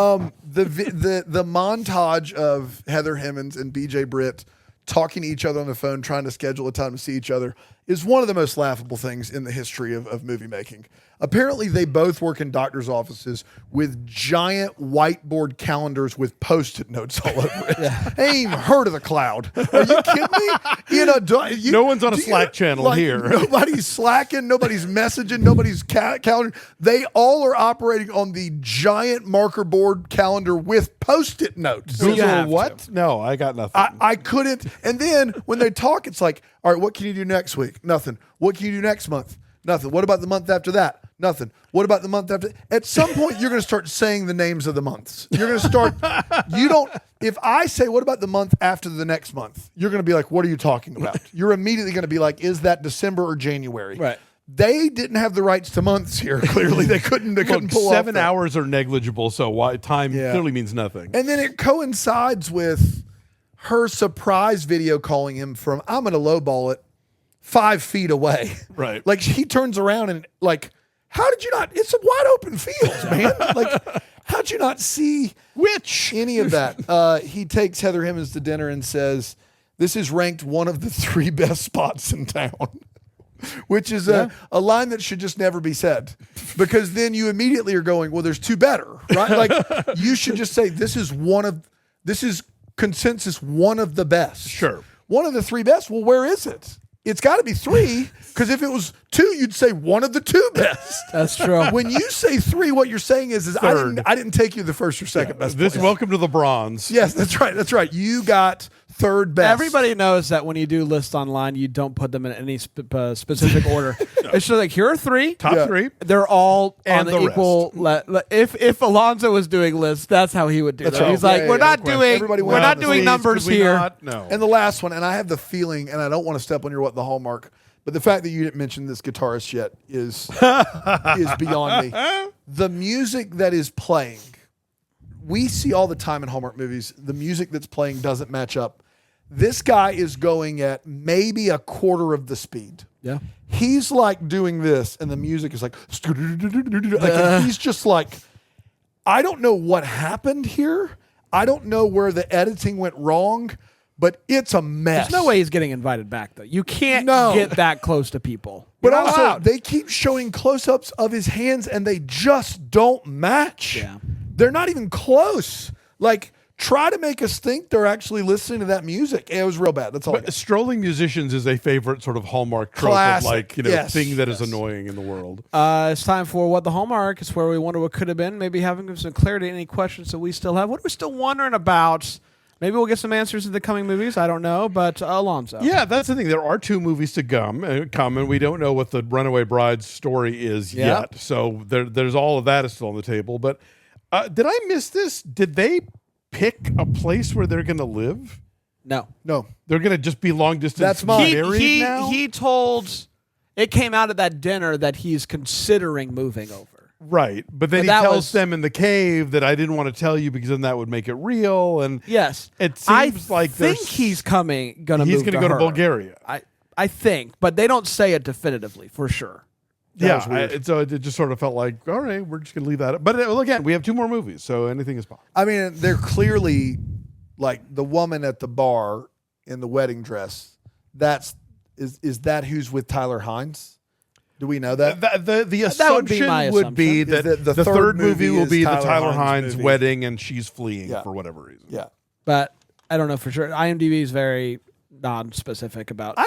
the montage of Heather Hemmons and BJ Britt talking to each other on the phone, trying to schedule a time to see each other, is one of the most laughable things in the history of movie making. Apparently, they both work in doctors' offices with giant whiteboard calendars with Post-it notes all over it. I ain't even heard of the cloud. Are you kidding me? No one's on a Slack channel here. Nobody's slacking. Nobody's messaging. Nobody's calendar. They all are operating on the giant marker board calendar with Post-it notes. you Google have what? to. No, I got nothing. I couldn't. And then when they talk, it's like, all right, what can you do next week? Nothing. What can you do next month? Nothing. What about the month after that? Nothing. What about the month after? At some point, you're going to start saying the names of the months. You're going to start. You don't. If I say, what about the month after the next month? You're going to be like, what are you talking about? You're immediately going to be like, is that December or January? Right. They didn't have the rights to months here. Clearly, they couldn't. They couldn't Look, pull 7 off that. hours are negligible, so why time Yeah. clearly means nothing. And then it coincides with her surprise video calling him from, I'm going to lowball it, 5 feet away. Right. Like he turns around and like, how did you not? It's a wide open field, man. Like, how'd you not see Which? any of that? He takes Heather Hemmons to dinner and says, this is ranked one of the 3 best spots in town. Which is a line that should just never be said, because then you immediately are going, well, there's 2 better, right? Like you should just say, this is consensus one of the best. Sure. One of the 3 best. Well, where is it? It's got to be 3, because if it was 2, you'd say one of the 2 best. That's true. When you say 3, what you're saying is Third. I didn't take you the first or second best. This place. welcome to the bronze. Yes, that's right. That's right. You got 3rd best. Everybody knows that when you do lists online, you don't put them in any specific order. It's just like, here are 3. Top Yeah. 3. They're all And on the the equal. If Alonso was doing lists, that's how he would do That's that. right. He's like, Yeah, we're yeah, not no question. doing, Everybody we're went not on doing this. numbers Could we here. not? No. And the last one, and I have the feeling, and I don't want to step on your the Hallmark, but the fact that you didn't mention this guitarist yet is beyond me. The music that is playing, we see all the time in Hallmark movies, the music that's playing doesn't match up. This guy is going at maybe a quarter of the speed. Yeah. He's like doing this, and the music is like and he's just like, I don't know what happened here. I don't know where the editing went wrong, but it's a mess. There's no way he's getting invited back, though. You can't No. get that close to people. But You're not also, allowed. they keep showing close-ups of his hands, and they just don't match. Yeah. They're not even close. Like, try to make us think they're actually listening to that music. It was real bad. That's all I But got. strolling musicians is a favorite sort of Hallmark trope Classic. of like, you know, Yes. thing that is Yes. annoying in the world. It's time for What the Hallmark. It's where we wonder what could have been. Maybe having some clarity, any questions that we still have. What are we still wondering about? Maybe we'll get some answers in the coming movies. I don't know. But Alonso. Yeah, that's the thing. There are 2 movies to come, and we don't know what the Runaway Bride's story is Yep. yet. So there's all of that is still on the table. But did I miss this? Did they pick a place where they're going to live? No. No. They're going to just be long distance That's mine. married now? He told, it came out at that dinner that he's considering moving over. Right, but then But he that tells was- them in the cave that I didn't want to tell you because then that would make it real. And Yes, it seems I like think there's- he's gonna he's move going to go to her. Bulgaria. I think, but they don't say it definitively for sure. So it just sort of felt like, all right, we're just going to leave that. But again, we have 2 more movies, so anything is possible. I mean, they're clearly like the woman at the bar in the wedding dress. Is that who's with Tyler Hines? Do we know that? The That would be assumption my would be assumption. that Is that the third movie will is be the Tyler Tyler Hines Hines movie. wedding, and she's fleeing Yeah. for whatever reason. Yeah. But I don't know for sure. IMDb is very non-specific about.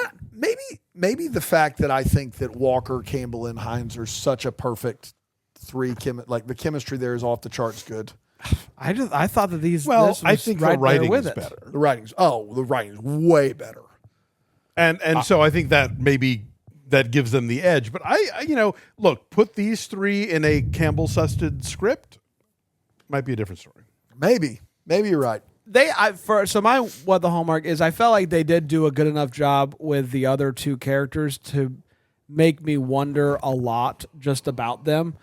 Maybe the fact that I think that Walker, Campbell, and Hines are such a perfect three. Like the chemistry there is off the charts good. I thought that these. Well, this I was think right the writing there with is it. better. The writing's way better. And so I think that maybe that gives them the edge. But I look, put these 3 in a Campbell-susted script, might be a different story. Maybe you're right. What the hallmark is, I felt like they did do a good enough job with the other 2 characters to make me wonder a lot just about them.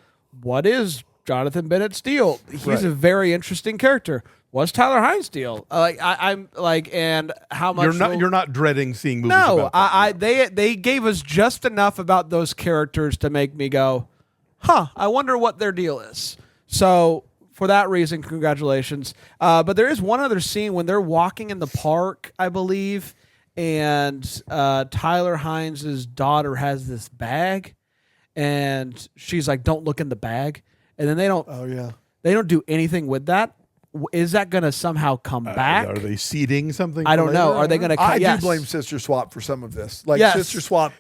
What is Jonathan Bennett's deal? He's a very interesting character. What's Tyler Hines' deal? I'm like, and how much You're not dreading seeing movies. No, about that. they gave us just enough about those characters to make me go, I wonder what their deal is. So for that reason, congratulations. But there is one other scene when they're walking in the park, I believe, and Tyler Hines' daughter has this bag, and she's like, "Don't look in the bag," and then they don't. Oh yeah. They don't do anything with that. Is that going to somehow come back? Are they seeding something? I don't for know. later? Are they going to? I Yes. do blame Sister Swap for some of this. Like Yes. Sister Swap.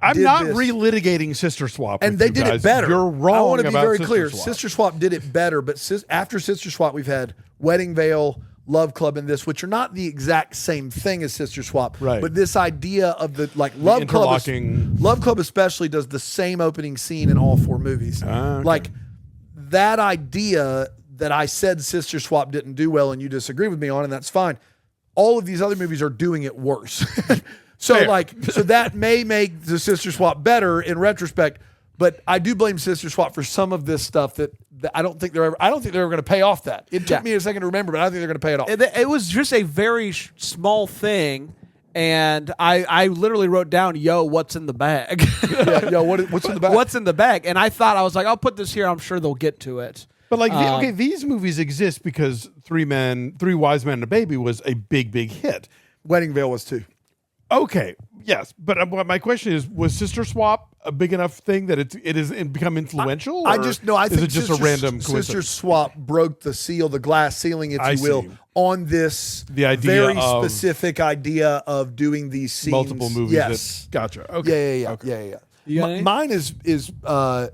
I'm did not this. relitigating Sister Swap, And with they you did guys. it better. You're wrong. I want to be about very Sister clear. Swap. Sister Swap did it better, but after Sister Swap, we've had Wedding Veil, Love Club, and this, which are not the exact same thing as Sister Swap. Right. But this idea of the Love Club, interlocking- Love Club especially does the same opening scene in all 4 movies. Okay. Like that idea that I said Sister Swap didn't do well, and you disagree with me on, and that's fine. All of these other movies are doing it worse. So Fair. so that may make the Sister Swap better in retrospect, but I do blame Sister Swap for some of this stuff that I don't think they're ever going to pay off that. It took me a second to remember, but I don't think they're going to pay it off. It was just a very small thing, and I literally wrote down, "Yo, what's in the bag?" What's in the back? What's in the bag? And I thought, I was like, I'll put this here. I'm sure they'll get to it. But these movies exist because Three Wise Men and a Baby was a big, big hit. Wedding Veil was too. Okay, yes, but my question is: was Sister Swap a big enough thing that it is become influential? I or think is it just Sister, a random Sister coincidence? Swap broke the seal, the glass ceiling, if I you will, see. on this The idea very of- specific idea of doing these scenes. Multiple movies. Yes. Gotcha. Okay. Yeah. Okay. Yeah. You got any? Mine is the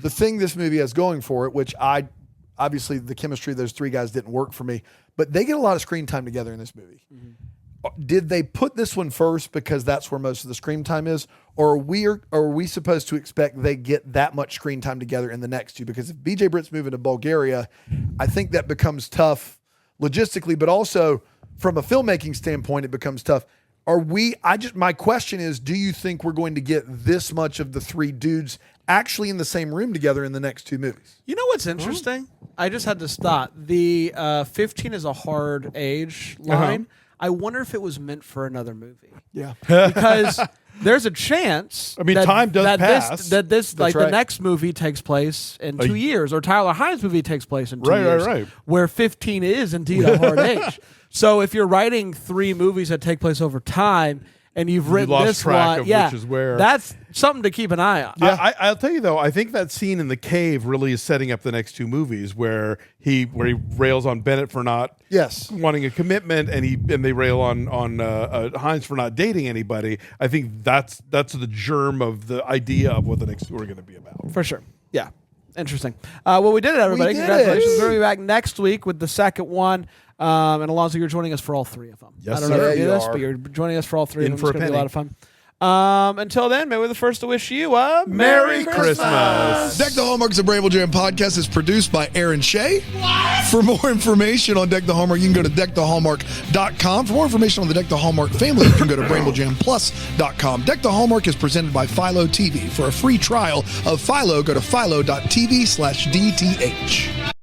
thing this movie has going for it, which obviously the chemistry of those 3 guys didn't work for me, but they get a lot of screen time together in this movie. Mm-hmm. Did they put this one first because that's where most of the screen time is, or are we supposed to expect they get that much screen time together in the next 2? Because if BJ Britt's moving to Bulgaria, I think that becomes tough logistically, but also from a filmmaking standpoint, it becomes tough. My question is, do you think we're going to get this much of the 3 dudes actually in the same room together in the next 2 movies? You know what's interesting? I just had this thought. The 15 is a hard age line. I wonder if it was meant for another movie. Yeah. Because there's a chance. I mean, time does pass. This the right. next movie takes place in 2 years, or Tyler Hines' movie takes place in 2 Right, years. right. Where 15 is indeed a hard age. So if you're writing 3 movies that take place over time, and you've written lost this track one, of yeah, which is where. that's something to keep an eye on. I'll tell you though, I think that scene in the cave really is setting up the next 2 movies where he rails on Bennett for not wanting a commitment, and they rail on Hines for not dating anybody. I think that's the germ of the idea of what the next 2 are going to be about. For sure. Yeah. Interesting. Well, we did it, everybody. We did Congratulations. it. We're going to be back next week with the second one. And Alonso, you're joining us for all 3 of them. Yes, I don't know sir. if you do Yeah, this, you but are. you're joining us for all 3 In of them. for It's a going to be a penny. lot of fun. Until then, may we the first to wish you a Merry Christmas. Deck the Hallmark's a Bramble Jam podcast is produced by Aaron Shea. For more information on Deck the Hallmark, you can go to deckthehallmark.com. For more information on the Deck the Hallmark family, you can go to bramblejamplus.com. Deck the Hallmark is presented by Philo TV. For a free trial of Philo, go to philo.tv/DTH.